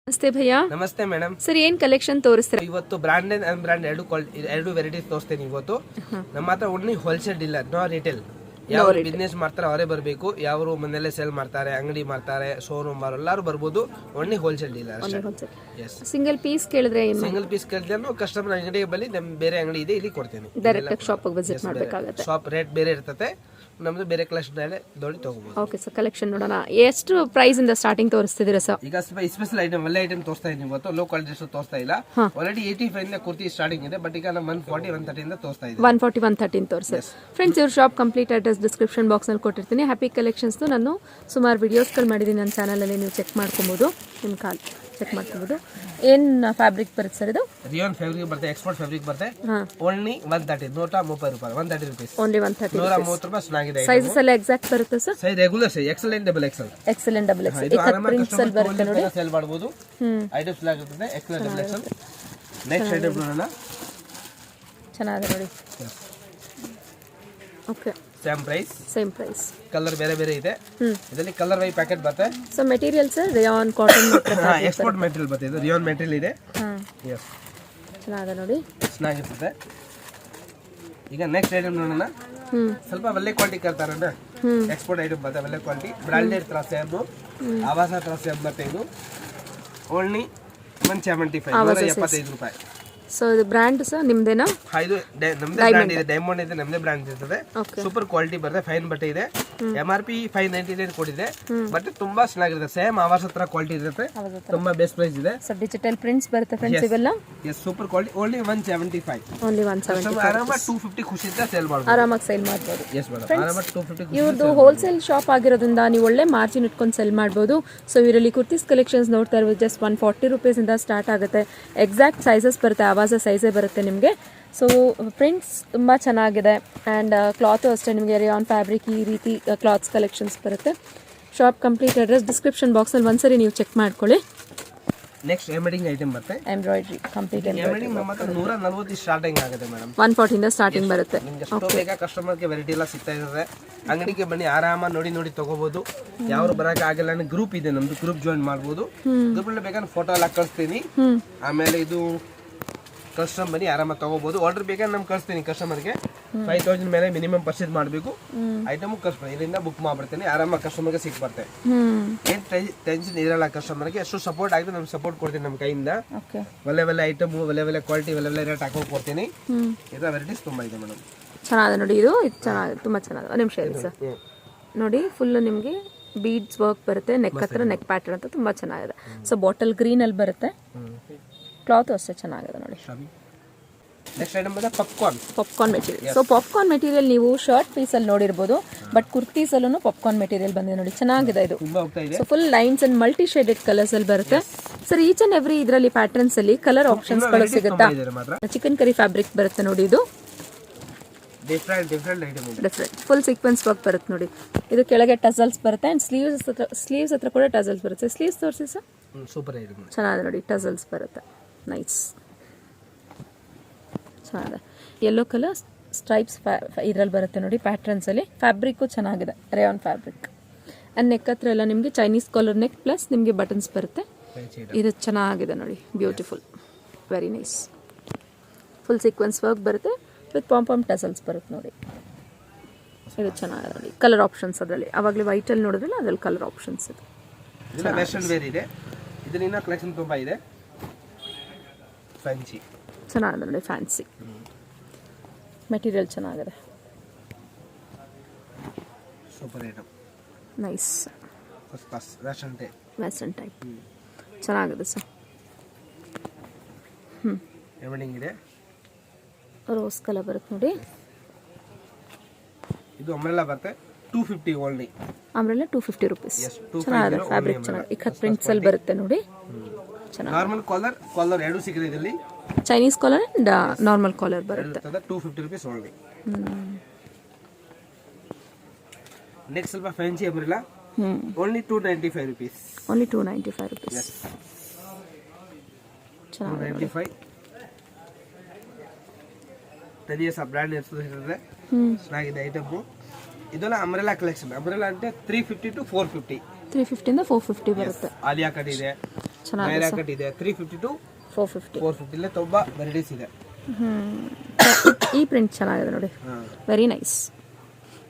ನಮಸ್ತೆ ಭಯ್ಯ. ನಮಸ್ತೆ madam. Sir ಏನ್ ಕಲೆಕ್ಷನ್ ತೋರಿಸ್ತಾರೆ ಇವತ್ತು ಬ್ರಾಂಡೆಡ್ ಅಂಡ್ ಬ್ರಾಂಡ್ ಎರಡು ವೆರೈಟೀಸ್ ತೋರಿಸ್ತೇನೆ ಇವತ್ತು. ನಮ್ಮ ಹತ್ರ only wholesale dealer, no retail. ಯಾವ ಬಿಸ್ನೆಸ್ ಮಾಡ್ತಾರೆ ಅವರೇ ಬರಬೇಕು. ಯಾವ ಮನೆಯಲ್ಲೇ ಸೇಲ್ ಮಾಡ್ತಾರೆ, ಅಂಗಡಿ ಮಾಡ್ತಾರೆ, ಶೋರೂಮ್ ಎಲ್ಲರೂ ಬರ್ಬೋದು. Only wholesale dealer. Single piece ಕೇಳಿದ್ರೆ ಸಿಂಗಲ್ ಪೀಸ್ ಕೇಳಿದ್ರೆ ಕಸ್ಟಮರ್ ಅಂಗಡಿಗೆ ಬಲ್ಲಿ ನಮ್ ಬೇರೆ ಅಂಗಡಿ ಇದೆ, ಇಲ್ಲಿ ಕೊಡ್ತೇನೆ. ಡೈರೆಕ್ಟ್ ಶಾಪ್ ವಿಸಿಟ್ ಮಾಡಬೇಕಾಗುತ್ತೆ. ಶಾಪ್ ರೇಟ್ ಬೇರೆ ಇರ್ತದೆ, ನಮ್ದು ಬೇರೆ ಕಲೆಕ್ಷನ್ ದೊಡ್ಡ ತಗೋಬಹುದು. ಓಕೆ ಸರ್, ಕಲೆಕ್ಷನ್ ನೋಡೋಣ. ಎಷ್ಟು ಪ್ರೈಸ್ ಇಂದ ಸ್ಟಾರ್ಟಿಂಗ್ ತೋರಿಸ್ತಿದ್ದೀರಾ ಸರ್? ಈಗ ಸ್ಪೆಷಲ್ ಐಟಮ್ ಒಳ್ಳೆ ಐಟಮ್ ತೋರಿಸ್ತಾ ಇದ್ದೀನಿ ಇವತ್ತು. ಲೋ ಕ್ವಾಲಿಟಿ ತೋರಿಸ್ತಾ ಇಲ್ಲ. ಆಲ್ರೆಡಿ 85 ಇಂದ ಕುರ್ತಿ ಸ್ಟಾರ್ಟಿಂಗ್ ಇದೆ, ಬಟ್ ಈಗ ನಮ್ಮ 140 130 ಇಂದ ತೋರಿಸ್ತಾ ಇದೆ. 140 113 ತೋರಿಸಿ ಫ್ರೆಂಡ್ಸ್. ಇವ್ರ shop complete address description box ನಲ್ಲಿ ಕೊಟ್ಟಿರ್ತೀನಿ. ಹ್ಯಾಪಿ ಕಲೆಕ್ಷನ್ಸ್ ನಾನು ಸುಮಾರು ವಿಡಿಯೋಸ್ಗಳು ಮಾಡಿದ್ದೀನಿ ನನ್ನ ಚಾನಲ್ ಅಲ್ಲಿ, ನೀವು ಚೆಕ್ ಮಾಡ್ಕೊಬಹುದು. ನಿಮ್ಮ ಕಾಲ್ ಚೆಕ್ ಮಾಡ್ಕೊಬಹುದು. ಏನ್ ಫ್ಯಾಬ್ರಿಕ್ ಬರುತ್ತೆ ಸರ್ ಇದು? ರಿಯಾನ್ ಫ್ಯಾಬ್ರಿಕ್ ಬರುತ್ತೆ, ಎಕ್ಸ್ಪೋರ್ಟ್ ಫ್ಯಾಬ್ರಿಕ್ ಬರುತ್ತೆ. ಓನ್ಲಿ 130 130 ರೂಪಾಯಿ, 130 rupees. ಓನ್ಲಿ 130 ರೂಪಾಯಿ. ಚೆನ್ನಾಗಿದೆ. ಸೈಜಸ್ ಎಲ್ಲ ಎಕ್ಸಾಕ್ಟ್ ಬರುತ್ತೆ sir? Size regular size, Excel and double XL. Excel and double XL. ಈ ಪ್ರಿಂಟ್ಸ್ ಅಲ್ಲಿ ಬರುತ್ತೆ ನೋಡಿ, ಸೇಲ್ ಮಾಡಬಹುದು. ಐಟಮ್ಸ್ ಆಗುತ್ತದೆ XL double XL. Next item ನೋಡೋಣ. ಚೆನ್ನಾಗಿದೆ ನೋಡಿ. Okay, same price. ಕಲರ್ ಬೇರೆ ಬೇರೆ ಇದೆ. ಇದರಲ್ಲಿ ಕಲರ್ ವೈ ಪ್ಯಾಕೆಟ್ ಬರುತ್ತೆ. So material sir rayon cotton export material ಬರುತ್ತೆ. ಇದು ರಿಯಾನ್ ಮೆಟೀರಿಯಲ್ ಇದೆ. ಚೆನ್ನಾಗಿದೆ ನೋಡಿ, ಚೆನ್ನಾಗಿರ್ತದೆ. ಈಗ ನೆಕ್ಸ್ಟ್ ಐಟಮ್ ನೋಡೋಣ. ಸ್ವಲ್ಪ ಒಳ್ಳೆ ಕ್ವಾಲಿಟಿ ಕರ್ತಾರೆ. ಎಕ್ಸ್ಪೋರ್ಟ್ ಐಟಮ್ ಬರುತ್ತೆ, ಒಳ್ಳೆ ಕ್ವಾಲಿಟಿ ಬ್ರಾಂಡೆಡ್ ತರ ಸೇಮ್, ಆವಾಸ ತರ ಸೇಮ್ ಬರುತ್ತೆ. ಇದು ಓನ್ಲಿ 175 ರೂಪಾಯಿ. ಸೊ ಇದು ಬ್ರ್ಯಾಂಡ್ ಸರ್ ನಿಮ್ದೇನಾ? ಇದು ನಮ್ದೇ ಬ್ರ್ಯಾಂಡ್ ಇದೆ, ಡೈಮಂಡ್ ಇದೆ, ನಮ್ದೇ ಬ್ರ್ಯಾಂಡ್ ಇರ್ತದೆ. ಸೂಪರ್ ಕ್ವಾಲಿಟಿ ಬರುತ್ತೆ, ಫೈನ್ ಬಟ್ಟೆ ಇದೆ. MRP 599 ಕೊಟ್ಟಿದೆ, ಬಟ್ ತುಂಬಾ ಚೆನ್ನಾಗಿರುತ್ತೆ. ಸೇಮ್ ಆವಾಸ ತರ ಕ್ವಾಲಿಟಿ ಇರುತ್ತೆ, ತುಂಬಾ ಬೆಸ್ಟ್ ಪ್ರೈಸ್ ಇದೆ. ಸೊ ಡಿಜಿಟಲ್ ಪ್ರಿಂಟ್ಸ್ ಬರುತ್ತೆ ಫ್ರೆಂಡ್ಸ್ ಇವೆಲ್ಲ. Yes, super quality. Only 175. Only 175. ಆರಾಮಾಗಿ 250 ಖುಷಿಯಿಂದ ಸೇಲ್ ಮಾಡಬಹುದು. ಆರಾಮಾಗಿ ಸೇಲ್ ಮಾಡಬಹುದು. ಎಸ್ ಮೇಡಂ, ಆರಾಮಾಗಿ 250. ಇವ್ರದ್ದು ಹೋಲ್ಸೇಲ್ ಶಾಪ್ ಆಗಿರೋದ್ರಿಂದ ನೀವು ಒಳ್ಳೆ ಮಾರ್ಜಿನ್ ಇಟ್ಕೊಂಡು ಸೆಲ್ ಮಾಡಬಹುದು. ಸೊ ಇವರಲ್ಲಿ ಕುರ್ತೀಸ್ ಕಲೆಕ್ಷನ್ಸ್ ನೋಡ್ತಾ ಇರೋದು ಜಸ್ಟ್ 140 ರೂಪೀಸ್ ಇಂದ ಸ್ಟಾರ್ಟ್ ಆಗುತ್ತೆ. ಎಕ್ಸಾಕ್ಟ್ ಸೈಜಸ್ ಬರುತ್ತೆ, ಆವಾಸ ಸೈಜೇ ಬರುತ್ತೆ ನಿಮಗೆ. ಸೊ ಪ್ರಿಂಟ್ಸ್ ತುಂಬ ಚೆನ್ನಾಗಿದೆ. ಆ್ಯಂಡ್ ಕ್ಲಾತು ಅಷ್ಟೇ, ನಿಮಗೆ ರಿಯಾನ್ ಫ್ಯಾಬ್ರಿಕ್ ಈ ರೀತಿ ಕ್ಲಾತ್ಸ್ ಕಲೆಕ್ಷನ್ಸ್ ಬರುತ್ತೆ. ಶಾಪ್ ಕಂಪ್ಲೀಟ್ ಅಡ್ರೆಸ್ ಡಿಸ್ಕ್ರಿಪ್ಷನ್ ಬಾಕ್ಸಲ್ಲಿ ಒಂದ್ಸರಿ ನೀವು ಚೆಕ್ ಮಾಡ್ಕೊಳ್ಳಿ. ನೆಕ್ಸ್ಟ್ ಎಂಬ್ರಾಯ್ಡಿಂಗ್ ಐಟಮ್ ಬರುತ್ತೆ. ಎಂಬ್ರಾಯ್ಡ್ರಿ ಕಂಪ್ಲೀಟ್ ಎಂಬ್ರಾಯ್ಡಿಂಗ್ ನಮ್ಮ ಹತ್ರ 140 ಸ್ಟಾರ್ಟಿಂಗ್ ಆಗುತ್ತೆ ಮೇಡಮ್. 140 ಇಂದ ಸ್ಟಾರ್ಟಿಂಗ್ ಬರುತ್ತೆ. ನಿಮಗೆ ಎಷ್ಟು ಬೇಗ ಕಸ್ಟಮರ್ಗೆ ವೆರೈಟಿ ಎಲ್ಲ ಸಿಗ್ತಾ ಇರುತ್ತೆ. ಅಂಗಡಿಗೆ ಬನ್ನಿ, ಆರಾಮ ನೋಡಿ ತಗೋಬಹುದು. ಯಾರು ಬರಕ್ಕೆ ಆಗಿಲ್ಲ, ಗ್ರೂಪ್ ಇದೆ ನಮ್ದು, ಗ್ರೂಪ್ ಜಾಯಿನ್ ಮಾಡಬಹುದು. ಗ್ರೂಪ್ ಅಲ್ಲಿ ಬೇಕಾದ್ರೆ ಫೋಟೋ ಎಲ್ಲ ಕಳಿಸ್ತೀನಿ. ಆಮೇಲೆ ಇದು ಕಸ್ಟಮರ್ ಬನ್ನಿ, ಆರಾಮಾಗಿ ತಗೋಬಹುದು. ಆರ್ಡರ್ ಬೇಕಾದ್ರೆ ನಮ್ಗೆ ಕಳಿಸ್ತೀನಿ. ಕಸ್ಟಮರ್ಗೆ 5000 ಮೇಲೆ ಮಿನಿಮಮ್ ಪರ್ಚೇಸ್ ಮಾಡಬೇಕು. ಐಟಮ್ ಕಸ್ಟಮರ್ ಇದರಿಂದ ಬುಕ್ ಮಾಡ್ಬಿಡ್ತೀನಿ, ಆರಾಮಾಗಿ ಕಸ್ಟಮರ್ಗೆ ಸಿಕ್ ಬರುತ್ತೆ. ಏನ್ ಟೆನ್ಷನ್ ಇರಲ್ಲ ಕಸ್ಟಮರ್ಗೆ. ಎಷ್ಟು ಸಪೋರ್ಟ್ ಆಗಿದೆ, ನಮ್ಗೆ ಸಪೋರ್ಟ್ ಕೊಡ್ತೀನಿ ನಮ್ಮ ಕೈಯಿಂದ. ಒಳ್ಳೆ ಐಟಮ್, ಒಳ್ಳೆ ಕ್ವಾಲಿಟಿ, ಒಳ್ಳೆ ರೇಟ್ ಹಾಕಿ ಕೊಡ್ತೀನಿ. ಇದರ ವೆರೈಟೀಸ್ ತುಂಬಾ ಇದೆ ಮೇಡಮ್. ಚೆನ್ನಾಗಿದೆ ನೋಡಿ, ಇದು ಚೆನ್ನಾಗಿದೆ, ತುಂಬಾ ಚೆನ್ನಾಗಿದೆ. ಒಂದು ನಿಮಿಷ ಇದೆ ಸರ್ ನೋಡಿ. ಫುಲ್ ನಿಮಗೆ ಬೀಡ್ಸ್ ವರ್ಕ್ ಬರುತ್ತೆ, ನೆಕ್ ಹತ್ರ ನೆಕ್ ಪ್ಯಾಟರ್ನ್ ಅಂತ ತುಂಬಾ ಚೆನ್ನಾಗಿದೆ. ಸೊ ಬಾಟಲ್ ಗ್ರೀನ್ ಅಲ್ಲಿ ಬರುತ್ತೆ. ಕ್ಲಾತ್ ಅಷ್ಟೇ ಚೆನ್ನಾಗಿದೆ ನೋಡಿ. ನೆಕ್ಸ್ಟ್ ಐಟಮ್ ಬಂದ popcorn material. So popcorn material ನೀವು ಶರ್ಟ್ ಪೀಸ್ ಅಲ್ಲಿ ನೋಡಿರ್ಬೋದು, ಬಟ್ ಕುರ್ತೀಸ್ ಅಲ್ಲೂ ಪಾಪ್ಕಾರ್ನ್ ಮೆಟೀರಿಯಲ್ ಬಂದಿದೆ ನೋಡಿ, ಚೆನ್ನಾಗಿದೆ ಇದು. So full lines and multi shaded colours ಅಲ್ಲಿ ಬರುತ್ತೆ. ಸರ್ ಈಚ್ ಅಂಡ್ ಎವ್ರಿ ಇದರಲ್ಲಿ ಪ್ಯಾಟರ್ನ್ಸ್ ಅಲ್ಲಿ ಕಲರ್ ಆಪ್ಷನ್ಸ್ ಗಳು ಸಿಗುತ್ತಾ? ಚಿಕನ್ ಕರಿ ಫ್ಯಾಬ್ರಿಕ್ ಬರುತ್ತೆ ನೋಡಿ, ಇದು ಡಿಫ್ರೆಂಟ್ ಫುಲ್ ಸೀಕ್ವೆನ್ಸ್ ವರ್ಕ್ ಬರುತ್ತೆ ನೋಡಿ. ಇದು ಕೆಳಗೆ ಟಸಲ್ಸ್ ಬರುತ್ತೆ ಅಂಡ್ ಸ್ಲೀವ್ಸ್ ಹತ್ರ ಕೂಡ ಟಸಲ್ಸ್ ಬರುತ್ತೆ. ಸ್ಲೀವ್ಸ್ ತೋರಿಸಿ ಸರ್. ಸೂಪರ್ ಐಟಮ್, ಚೆನ್ನಾಗಿದೆ ನೋಡಿ, ಟಸಲ್ಸ್ ಬರುತ್ತೆ. ನೈಸ್, ಚೆನ್ನಾಗಿದೆ. ಯೆಲ್ಲೋ ಕಲರ್ ಸ್ಟ್ರೈಪ್ಸ್ ಇದರಲ್ಲಿ ಬರುತ್ತೆ ನೋಡಿ ಪ್ಯಾಟರ್ನ್ಸ್ ಅಲ್ಲಿ. ಫ್ಯಾಬ್ರಿಕ್ಕು ಚೆನ್ನಾಗಿದೆ, ರೇಯಾನ್ ಫ್ಯಾಬ್ರಿಕ್. ಅಂಡ್ ನೆಕ್ ಹತ್ರ ಎಲ್ಲ ನಿಮಗೆ ಚೈನೀಸ್ ಕಾಲರ್ ನೆಕ್ ಪ್ಲಸ್ ನಿಮಗೆ ಬಟನ್ಸ್ ಬರುತ್ತೆ. ಇದು ಚೆನ್ನಾಗಿದೆ ನೋಡಿ, beautiful, very nice. Full sequence work ಬರುತ್ತೆ ವಿತ್ ಪಾಂಪಾಮ್ ಟಸಲ್ಸ್ ಬರುತ್ತೆ ನೋಡಿ. ಇದು ಚೆನ್ನಾಗಿದೆ ನೋಡಿ. ಕಲರ್ ಆಪ್ಷನ್ಸ್ ಅದರಲ್ಲಿ ಆವಾಗಲೇ ವೈಟಲ್ಲಿ ನೋಡಿದ್ರಲ್ಲ, ಅದರಲ್ಲಿ ಕಲರ್ ಆಪ್ಷನ್ಸ್ ಇದೆ. ಇದರಿಂದ ಕಲೆಕ್ಷನ್ ತುಂಬಾ ಇದೆ. ಫ್ಯಾನ್ಸಿ ಚೆನ್ನಾಗಿದೆ ನೋಡಿ, ಫ್ಯಾನ್ಸಿ ಮೆಟೀರಿಯಲ್ ಚೆನ್ನಾಗಿದೆ. Super item, nice, first class western type ಚೆನ್ನಾಗಿದೆ ಸರ್. ಎಂಬ್ರಾಯ್ಡಿಂಗ್ ಇದೆ, ರೋಸ್ ಕಲರ್ ಬರುತ್ತೆ ನೋಡಿ. ಇದು ಅಂಬ್ರೆಲಾ ಬರುತ್ತೆ 250 ಓನ್ಲಿ. Umbrella 250 rupees. ಚೆನ್ನಾಗಿದೆ ಫ್ಯಾಬ್ರಿಕ್, ಚೆನ್ನಾಗಿದೆ. ಇಕ್ಕತ್ ಪ್ರಿಂಟ್ಸ್ ಅಲ್ಲಿ ಬರುತ್ತೆ ನೋಡಿ, ಚೆನ್ನಾಗಿದೆ. ನಾರ್ಮಲ್ ಕಾಲರ್ ಎರಡು ಸಿಗುತ್ತೆ ಇದರಲ್ಲಿ. Chinese collar and normal collar ಬರುತ್ತೆ. 250 ರೂಪೀಸ್ ಓನ್ಲಿ. ನೆಕ್ಸ್ಟ್ ಸ್ವಲ್ಪ fancy umbrella, only 295 rupees. Only 295 rupees. ಚೆನ್ನಾಗಿದೆ. 295 10 ಬ್ರ್ಯಾಂಡ್ ಇರ್ತದೆ. ಚೆನ್ನಾಗಿದೆ ಐಟಮ್. ಇದೆಲ್ಲ ಅಂಬ್ರೆಲಾ ಕಲೆಕ್ಷನ್. ಅಂಬ್ರೆಲಾ ಅಂದ್ರೆ 350 to 450. 350 ಇಂದ 450 ಬರುತ್ತೆ. ಆಲಿಯಾ ಕಟ್ ಇದೆ, ಚೆನ್ನಾಗಿದೆ ನೈರಾ ಕಟ್ ಇದೆ 350 to 450. 450 ಇಲ್ಲೇ ತುಂಬಾ ವೆರೈಟೀಸ್ ಇದೆ. ಈ ಪ್ರಿಂಟ್ ಚೆನ್ನಾಗಿದೆ ನೋಡಿ, very nice.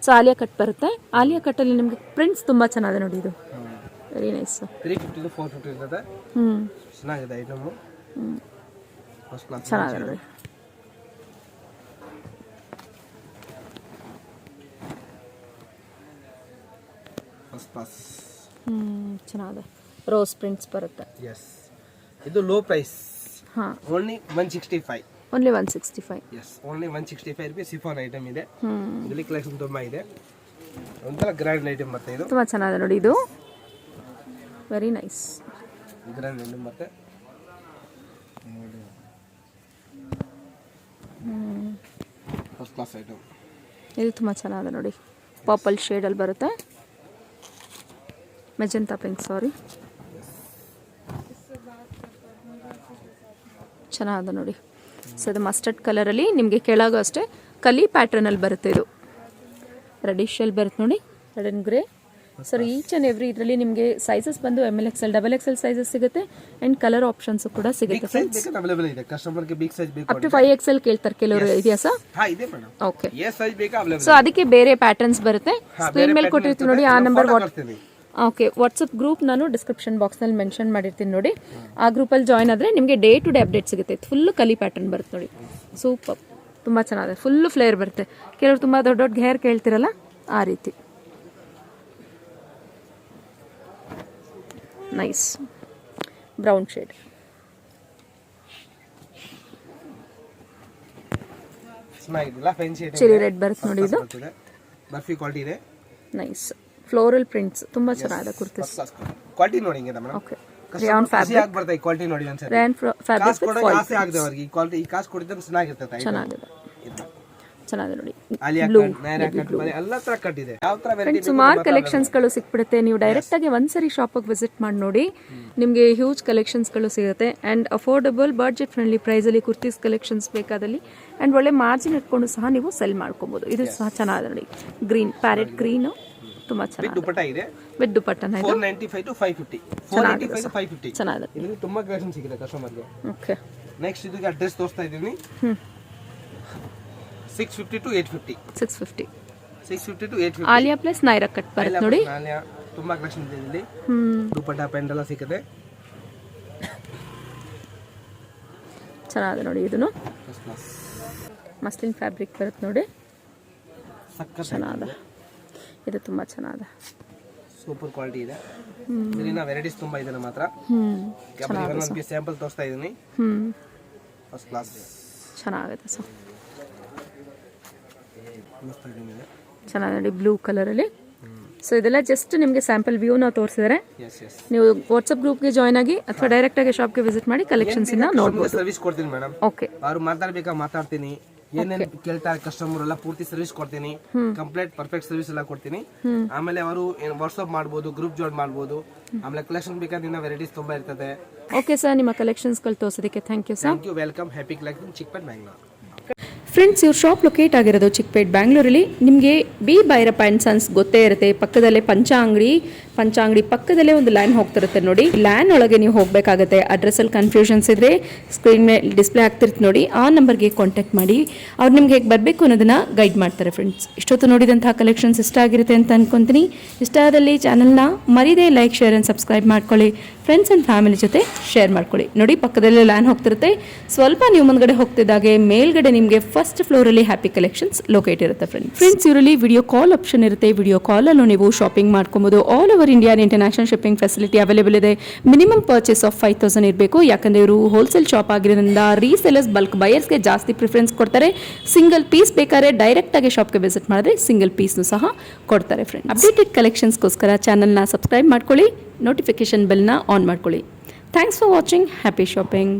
So Alia cut ಬರುತ್ತೆ. ಆಲಿಯಾ ಕಟ್ಟಲ್ಲಿ ನಿಮಗೆ ಪ್ರಿಂಟ್ಸ್ ತುಂಬ ಚೆನ್ನಾಗಿದೆ ನೋಡಿ, ಇದು ವೆರಿ ನೈಸ್. 350 to 450 ಇರ್ತದೆ. ಚೆನ್ನಾಗಿದೆ ಐಟಮು, ಫಸ್ಟ್ ಕ್ಲಾಸ್ ಚೆನ್ನಾಗಿದೆ ನೋಡಿ. First class. ಚೆನ್ನಾಗಿದೆ. ರೋಸ್ ಪ್ರಿಂಟ್ಸ್ ಬರುತ್ತೆ. ಎಸ್, ಇದು ಲೋ ಪ್ರೈಸ್. ಹಾಂ, only 165. Only 165. Yes, only 165 rupees chiffon item ಇದೆ. ಇದರಲ್ಲಿ ಕಲೆಕ್ಷನ್ ತುಂಬ ಇದೆ, ಒಂಥರ ಗ್ರ್ಯಾಂಡ್ ಐಟಮ್ ಮತ್ತೆ ಇದು ತುಂಬ ಚೆನ್ನಾಗಿದೆ ನೋಡಿ, ಇದು ವೆರಿ ನೈಸ್. ಗ್ರ್ಯಾಂಡ್ ಐಟಮ್ ಮತ್ತೆ ಫಸ್ಟ್ ಕ್ಲಾಸ್ ಐಟಮ್. ಇದು ತುಂಬ ಚೆನ್ನಾಗಿದೆ ನೋಡಿ, ಪರ್ಪಲ್ ಶೇಡಲ್ಲಿ ಬರುತ್ತೆ, ಮೆಜೆಂಟಾ ಪಿಂಕ್, ಸಾರಿ. ಚೆನ್ನಾಗಿದೆ ನೋಡಿ. ಸೊ ಇದು ಮಸ್ಟರ್ಡ್ ಕಲರಲ್ಲಿ ನಿಮಗೆ ಕೆಳಗೂ ಅಷ್ಟೇ ಕಲಿ ಪ್ಯಾಟ್ರನಲ್ಲಿ ಬರುತ್ತೆ. ಇದು ರೆಡಿಶಲ್ಲಿ ಬರುತ್ತೆ ನೋಡಿ, red and grey. Sir each and every ಇದರಲ್ಲಿ ನಿಮಗೆ ಸೈಜಸ್ ಬಂದು ML XL XXL ಸೈಜಸ್ ಸಿಗುತ್ತೆ ಆ್ಯಂಡ್ ಕಲರ್ ಆಪ್ಷನ್ಸ್ ಕೂಡ ಸಿಗುತ್ತೆ. ಸೈಜ್ ಬೇಕಾದ್ರೆ ಅವೈಲೇಬಲ್ ಇದೆ, ಕಸ್ಟಮರ್ಗೆ ಬಿಗ್ ಸೈಜ್ ಬೇಕು ಅಪ್ ಟು 5XL ಕೇಳ್ತಾರೆ ಕೆಲವರು, ಇದೆಯಾ ಸರ್? ಹಾ ಇದೆ ಮೇಡಮ್. ಓಕೆ, ಎ ಸೈಜ್ ಬೇಕಾ ಅವೈಲೇಬಲ್. ಸೊ ಅದಕ್ಕೆ ಬೇರೆ ಪ್ಯಾಟರ್ನ್ಸ್ ಬರುತ್ತೆ. ಸ್ಕ್ರೀನ್ ಮೇಲೆ ಕೊಟ್ಟಿರ್ತೀವಿ ನೋಡಿ, ಆ ನಂಬರ್ ಓಕೆ ವಾಟ್ಸಪ್ ಗ್ರೂಪ್ ನಾನು ಡಿಸ್ಕ್ರಿಪ್ಷನ್ ಬಾಕ್ಸ್ನಲ್ಲಿ ಮೆನ್ಷನ್ ಮಾಡಿರ್ತೀನಿ ನೋಡಿ. ಆ ಗ್ರೂಪಲ್ಲಿ ಜಾಯ್ನ್ ಆದರೆ ನಿಮಗೆ ಡೇ ಟು ಡೇ ಅಪ್ಡೇಟ್ ಸಿಗುತ್ತೆ. ಫುಲ್ಲು ಕಲಿ ಪ್ಯಾಟರ್ನ್ ಬರುತ್ತೆ ನೋಡಿ, ಸೂಪರ್, ತುಂಬ ಚೆನ್ನಾಗಿದೆ. ಫುಲ್ಲು ಫ್ಲೇರ್ ಬರುತ್ತೆ. ಕೆಲವರು ತುಂಬ ದೊಡ್ಡ ದೊಡ್ಡ ಹೇರ್ ಕೇಳ್ತಿರಲ್ಲ, ಆ ರೀತಿ ನೈಸ್ ಬ್ರೌನ್ ಶೇಡ್. ಚೆನ್ನಾಗಿಲ್ಲ, ಫ್ಯಾನ್ಸಿ ಐಟಮ್. ಚಿಲ್ಲಿ ರೆಡ್ ಬರುತ್ತೆ ನೋಡಿ, ಇದು ಬರ್ಫಿ ಕ್ವಾಲಿಟಿ ಇದೆ. ನೈಸ್ ಫ್ಲೋರಲ್ ಪ್ರಿಂಟ್ಸ್ ತುಂಬ ಚೆನ್ನಾಗಿದೆ ಕುರ್ತೀಸ್. ಕ್ವಾಲಿಟಿ ನೋಡಿ ಹಿಂಗಿದೆ ಮೇಡಮ್. ಓಕೆ, ರಿಯಾನ್ ಫ್ಯಾಬ್ರಿಕ್ ಆಗಿ ಬರ್ತದೆ ಕ್ವಾಲಿಟಿ ನೋಡಿ ಒಂದ್ಸರಿ. ರಿಯಾನ್ ಫ್ಯಾಬ್ರಿಕ್ ಕೊಡೋ ಆಸೆ ಆಗದೆ ಅವರಿಗೆ ಈ ಕ್ವಾಲಿಟಿ, ಈ ಕಾಸು ಕೊಡಿದ್ರೆ ಚೆನ್ನಾಗಿರ್ತದೆ. ಚೆನ್ನಾಗಿದೆ, ಚೆನ್ನಾಗಿದೆ ನೋಡಿ. ಆಲಿಯಾ ಕಟ್, ನೈರಾ ಕಟ್, ಎಲ್ಲ ತರ ಕಟ್ ಇದೆ. ಯಾವ ತರ ವೆರೈಟಿ ಸುಮಾರು ಕಲೆಕ್ಷನ್ಸ್ಗಳು ಸಿಕ್ಬಿಡುತ್ತೆ. ನೀವು ಡೈರೆಕ್ಟಾಗಿ ಒಂದ್ಸರಿ ಶಾಪಿಗೆ ವಿಸಿಟ್ ಮಾಡಿ ನೋಡಿ, ನಿಮಗೆ ಹ್ಯೂಜ್ ಕಲೆಕ್ಷನ್ಸ್ಗಳು ಸಿಗುತ್ತೆ ಆ್ಯಂಡ್ ಅಫೋರ್ಡಬಲ್ ಬಡ್ಜೆಟ್ ಫ್ರೆಂಡ್ಲಿ ಪ್ರೈಸಲ್ಲಿ ಕುರ್ತೀಸ್ ಕಲೆಕ್ಷನ್ಸ್ ಬೇಕಾದಲ್ಲಿ ಆ್ಯಂಡ್ ಒಳ್ಳೆ ಮಾರ್ಜಿನ್ ಇಟ್ಕೊಂಡು ಸಹ ನೀವು ಸೆಲ್ ಮಾಡ್ಕೊಬೋದು. ಇದು ಸಹ ಚೆನ್ನಾಗಿದೆ ನೋಡಿ, ಗ್ರೀನ್ ಪ್ಯಾರೆಟ್ ಗ್ರೀನು ತುಂಬ ಚೆನ್ನಾಗಿದೆ. ದುಪಟ್ಟ ಇದೆ ವಿತ್ ದುಪಟ್ಟನ, ಇದು 495 to 550. 495 to 550 ಚೆನ್ನಾಗಿದೆ. ಇದರಲ್ಲಿ ತುಂಬಾ ಕಲೆಕ್ಷನ್ ಸಿಗುತ್ತೆ ಕಸ್ಟಮರ್ಗೆ. ಓಕೆ, ನೆಕ್ಸ್ಟ್ ಇದಕ್ಕೆ ಅಡ್ರೆಸ್ ತೋರಿಸ್ತಾ ಇದ್ದೀನಿ. 650 to 850. 650. 650 to 850. Alia plus Naira cut ಬರುತ್ತೆ ನೋಡಿ. ಆಲಿಯಾ ತುಂಬಾ ಕಲೆಕ್ಷನ್ ಇದೆ ಇಲ್ಲಿ. ದುಪಟ್ಟ ಪ್ಯಾಂಟ್ ಎಲ್ಲ ಸಿಗುತ್ತೆ. ಚೆನ್ನಾಗಿದೆ ನೋಡಿ, ಇದನ್ನು ಫಸ್ಟ್ ಕ್ಲಾಸ್ ಮಸ್ಲಿನ್ ಫ್ಯಾಬ್ರಿಕ್ ಬರುತ್ತೆ ನೋಡಿ, ಸಕ್ಕತ್ ಚೆನ್ನಾಗಿದೆ. ಇದು ತುಂಬ ಚೆನ್ನಾಗಿದೆ, ಸೂಪರ್ ಕ್ವಾಲಿಟಿ ಇದೆ. ಇದರಿಂದ ವೆರೈಟೀಸ್ ತುಂಬಾ ಇದೆ ನಮ್ಮ ಹತ್ರ. ಒಂದು ಪೀಸ್ ಸ್ಯಾಂಪಲ್ ತೋರಿಸ್ತಾ ಇದ್ದೀನಿ. ಫಸ್ಟ್ ಕ್ಲಾಸ್ ಚೆನ್ನಾಗಿದೆ ಸರ್, ಮಸ್ತ್ ಇದೆ. ಚೆನ್ನಾಗಿದೆ ನೋಡಿ ಬ್ಲೂ ಕಲರಲ್ಲಿ. ಸೊ ಇದೆಲ್ಲ ಜಸ್ಟ್ ನಿಮಗೆ ಸ್ಯಾಂಪಲ್ ವ್ಯೂ ನಾವು ತೋರಿಸಿದರೆ ಎಸ್ ಎಸ್ ನೀವು ವಾಟ್ಸಪ್ ಗ್ರೂಪ್ಗೆ ಜಾಯ್ನ್ ಆಗಿ ಅಥವಾ ಡೈರೆಕ್ಟಾಗಿ ಶಾಪ್ಗೆ ವಿಸಿಟ್ ಮಾಡಿ ಕಲೆಕ್ಷನ್ಸ್ ನೋಡ್ಬೋದು. ಸರ್ವಿಸ್ ಕೊಡ್ತೀನಿ ಮೇಡಮ್. ಓಕೆ, ಅವ್ರು ಮಾತಾಡ್ಬೇಕಾ ಮಾತಾಡ್ತೀನಿ, ಏನೇನು ಕೇಳ್ತಾರೆ ಕಸ್ಟಮರ್ ಎಲ್ಲ ಪೂರ್ತಿ ಸರ್ವಿಸ್ ಕೊಡ್ತೀನಿ. ಕಂಪ್ಲೀಟ್ ಪರ್ಫೆಕ್ಟ್ ಸರ್ವಿಸ್ ಎಲ್ಲ ಕೊಡ್ತೀನಿ. ಆಮೇಲೆ ಅವರು ವಾಟ್ಸ್ಆಪ್ ಮಾಡ್ಬೋದು, ಗ್ರೂಪ್ ಜಾಯಿನ್ ಮಾಡ್ಬೋದು. ಆಮೇಲೆ ಕಲೆಕ್ಷನ್ ಬೇಕಾದ್ರೆ ವೆರೈಟೀಸ್ ತುಂಬಾ ಇರ್ತದೆ. ಓಕೆ ಸರ್, ನಿಮ್ಮ ಕಲೆಕ್ಷನ್ಸ್ಗಳು ತೋರಿಸೋದಕ್ಕೆ thank you sir. Thank you, welcome. Happy collection, Chickpet, Bangalore. Friends, ಇವ್ರ ಶಾಪ್ ಲೊಕೇಟ್ ಆಗಿರೋದು ಚಿಕ್ಕಪೇಟ್ ಬ್ಯಾಂಗ್ಳೂರಲ್ಲಿ. ನಿಮಗೆ ಬಿ ಭೈರಪ್ಪ ಆ್ಯಂಡ್ ಸನ್ಸ್ ಗೊತ್ತೇ ಇರುತ್ತೆ. ಪಕ್ಕದಲ್ಲೇ ಪಂಚ ಅಂಗಡಿ ಪಕ್ಕದಲ್ಲೇ ಒಂದು ಲ್ಯಾನ್ ಹೋಗ್ತಿರುತ್ತೆ ನೋಡಿ. ಲ್ಯಾನ್ ಒಳಗೆ ನೀವು ಹೋಗಬೇಕಾಗುತ್ತೆ. ಅಡ್ರೆಸ್ಸಲ್ಲಿ ಕನ್ಫ್ಯೂಷನ್ಸ್ ಇದ್ದರೆ ಸ್ಕ್ರೀನ್ ಮೇಲೆ ಡಿಸ್ಪ್ಲೇ ಆಗ್ತಿರುತ್ತೆ ನೋಡಿ, ಆ ನಂಬರ್ಗೆ ಕಾಂಟ್ಯಾಕ್ಟ್ ಮಾಡಿ ಅವ್ರು ನಿಮ್ಗೆ ಹೇಗೆ ಬರಬೇಕು ಅನ್ನೋದನ್ನು ಗೈಡ್ ಮಾಡ್ತಾರೆ. ಫ್ರೆಂಡ್ಸ್, ಇಷ್ಟೊತ್ತು ನೋಡಿದಂತಹ ಕಲೆಕ್ಷನ್ಸ್ ಇಷ್ಟ ಆಗಿರುತ್ತೆ ಅಂತ ಅನ್ಕೊತೀನಿ. ಇಷ್ಟ ಆದಲ್ಲಿ ಚಾನಲ್ನ ಮರಿದೇ ಲೈಕ್, ಶೇರ್ ಆ್ಯಂಡ್ ಸಬ್ಸ್ಕ್ರೈಬ್ ಮಾಡ್ಕೊಳ್ಳಿ. ಫ್ರೆಂಡ್ಸ್ ಆ್ಯಂಡ್ ಫ್ಯಾಮಿಲಿ ಜೊತೆ ಶೇರ್ ಮಾಡ್ಕೊಳ್ಳಿ. ನೋಡಿ, ಪಕ್ಕದಲ್ಲೇ ಲ್ಯಾನ್ ಹೋಗ್ತಿರುತ್ತೆ. ಸ್ವಲ್ಪ ನೀವು ಮುಂದ್ಗಡೆ ಹೋಗ್ತಿದ್ದಾಗೆ ಮೇಲ್ಗಡೆ ನಿಮಗೆ ಫಸ್ಟ್ ಫ್ಲೋರಲ್ಲಿ ಹ್ಯಾಪಿ ಕಲೆಕ್ಷನ್ಸ್ ಲೊಕೇಟ್ ಇರುತ್ತೆ. ಫ್ರೆಂಡ್ಸ್ ಇವರಲ್ಲಿ ವಿಡಿಯೋ ಕಾಲ್ ಆಪ್ಷನ್ ಇರುತ್ತೆ. ವಿಡಿಯೋ ಕಾಲಲ್ಲೂ ನೀವು ಶಾಪಿಂಗ್ ಮಾಡ್ಕೊಬೋದು. All over India international shipping facility available ಇದೆ. ಮಿನಿಮಮ್ ಪರ್ಚೇಸ್ ಆಫ್ 5000 ಇರಬೇಕು. ಯಾಕಂದರೆ ಇವರು ಹೋಲ್ಸೇಲ್ ಶಾಪ್ ಆಗಿರೋದ್ರಿಂದ ರೀಸೆಲರ್ಸ್, ಬಲ್ಕ್ ಬಯರ್ಸ್ಗೆ ಜಾಸ್ತಿ ಪ್ರಿಫರೆನ್ಸ್ ಕೊಡ್ತಾರೆ. ಸಿಂಗಲ್ ಪೀಸ್ ಬೇಕಾದ್ರೆ ಡೈರೆಕ್ಟಾಗಿ ಶಾಪ್ಗೆ ವಿಸಿಟ್ ಮಾಡಿದ್ರೆ ಸಿಂಗಲ್ ಪೀಸ್ನು ಸಹ ಕೊಡ್ತಾರೆ. ಫ್ರೆಂಡ್ಸ್, ಅಪ್ಡೇಟೆಡ್ ಕಲೆಕ್ಷನ್ಸ್ಗೋಸ್ಕರ ಚಾನಲ್ನ ಸಬ್ಸ್ಕ್ರೈಬ್ ಮಾಡ್ಕೊಳ್ಳಿ, ನೋಟಿಫಿಕೇಶನ್ ಬೆಲ್ನ ಆನ್ ಮಾಡ್ಕೊಳ್ಳಿ. Thanks for watching. Happy shopping.